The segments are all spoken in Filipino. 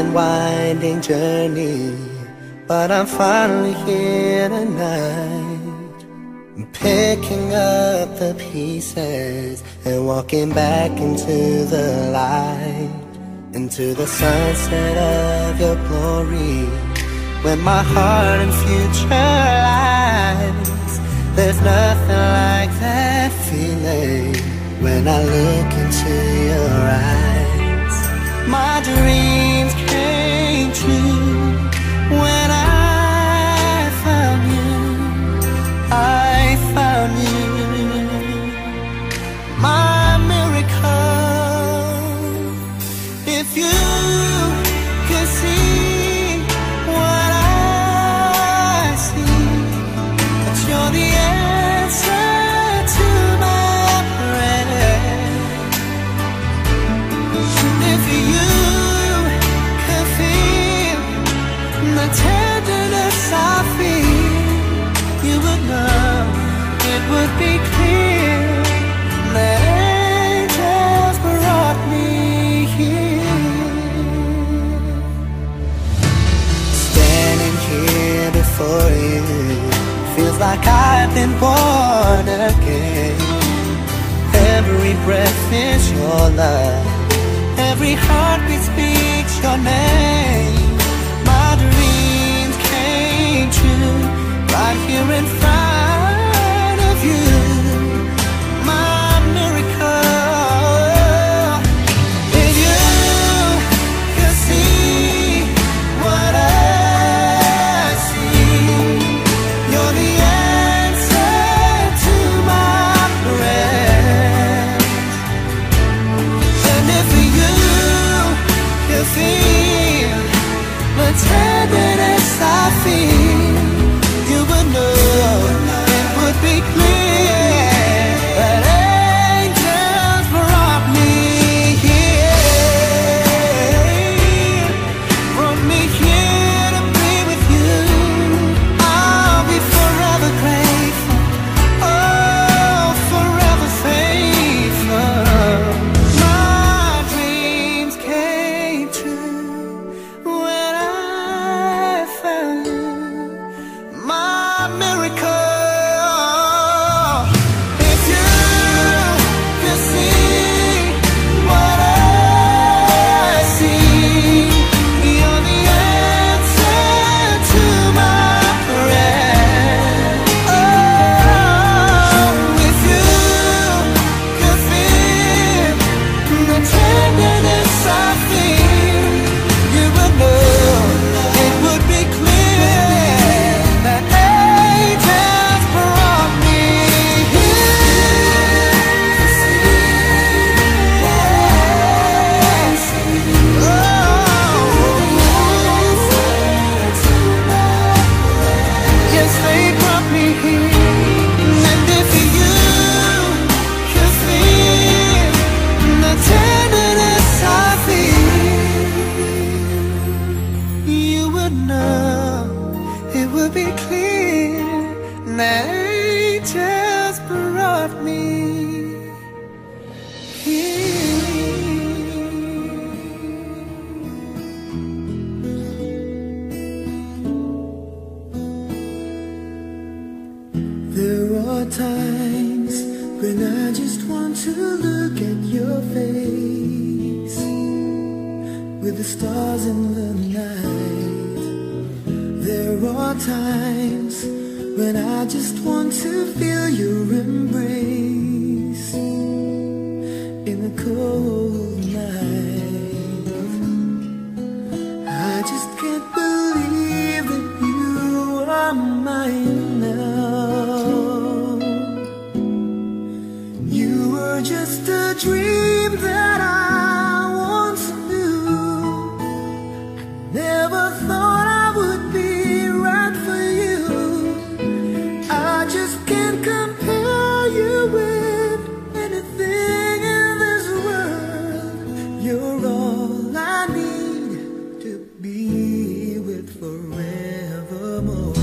and winding journey, but I'm finally here tonight. I'm picking up the pieces and walking back into the light, into the sunset of your glory, where my heart and future lies. There's nothing like that feeling when I look into your eyes. My dreams came true when I found you. I found you, my miracle. If you could see what I see, that you're the answer to my prayer. If you could feel the tenderness I feel, you would know, it would be clear that angels brought me here. Standing here before you feels like I've been born again. Every breath is your love, every heartbeat speaks your name. My dreams came true right here in front of you, my miracle. If you could see what I see, you're the answer to my prayers. And if you could feel the tenderness I feel, you would know, it would be clear that angels brought me here, brought me here to be with you. I'll be forever grateful, oh, forever faithful. My dreams came true when I found you, my miracle. If you could see what I see, you're the answer to my prayer. Oh, if you could feel the tenderness I feel, you would know, it would be clear that angels brought me here. Yes, they brought me here. And if you could feel the tenderness I feel, you would know, it would be clear that angels brought me here. There are times when I just want to look at your face, with the stars in the night. There are times when I just want to feel your embrace in the cold night. I just can't believe that you are mine now. You were just a dream that I once knew. Never thought I would be right for you. I just can't compare you with anything in this world. You're all I need to be with forevermore.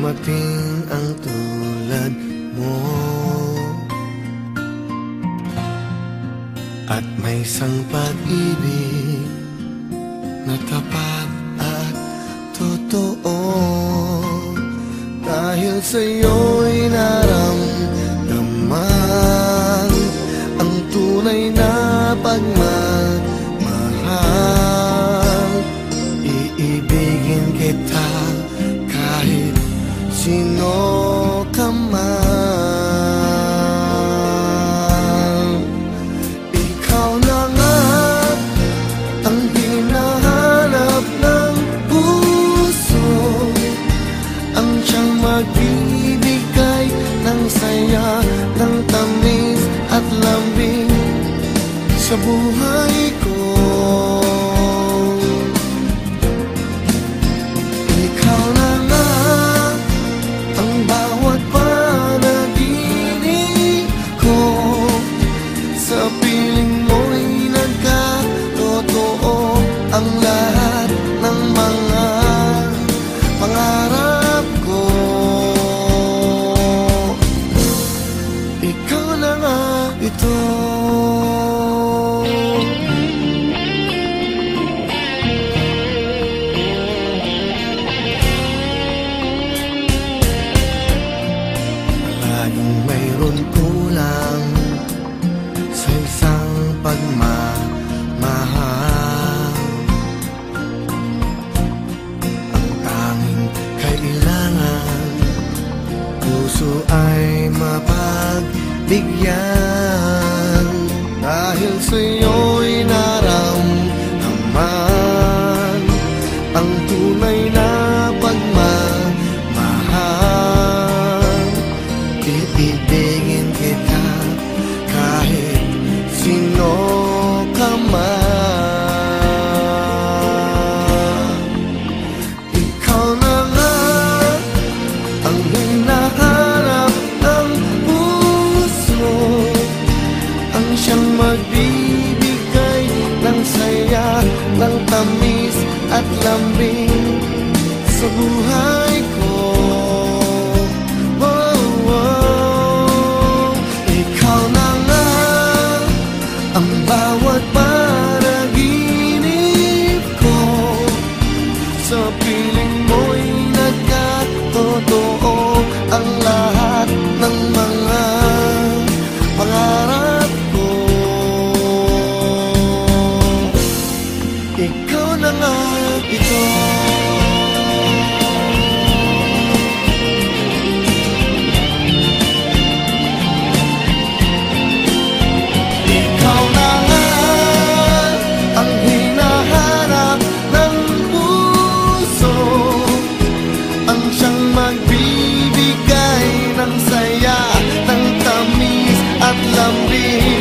dumating ang tulad mo, at may isang pag-ibig na tapat at totoo. Dahil sa'yo'y naramdaman ang tunay na pagmamahal. Iibigin kita kahit sino ka man. Ikaw na nga ang hinahanap ng puso, ang siyang magbibigay ng saya, ng tamis at lambing sa buhay ko. Ikaw na nga ang bawat panaginip ko, sa piling mo'y nagkatotoo ang lahat ng mga pangarap ko. Ikaw na nga ito. Laging mayroon kulang sa isang pagmamahal. Ang tanging kailangan, puso ay mapagbigyan. Dahil sa'yo'y naramdaman ang tunay na pagmamahal. Iibigin kita kahit sino ka man. Ikaw na nga ang hinahanap ng puso, ang siyang magbibigay ng saya, ng tamis at lambing sa buhay ko. Oh, oh. Ikaw na nga ang bawat panaginip ko, sa piling mo'y nagkatotoo ang lahat ng mga pangarap ko. Ikaw na nga ito. Ikaw na nga ang hinahanap ng puso, ang siyang magbibigay ng saya, ng tamis at lambing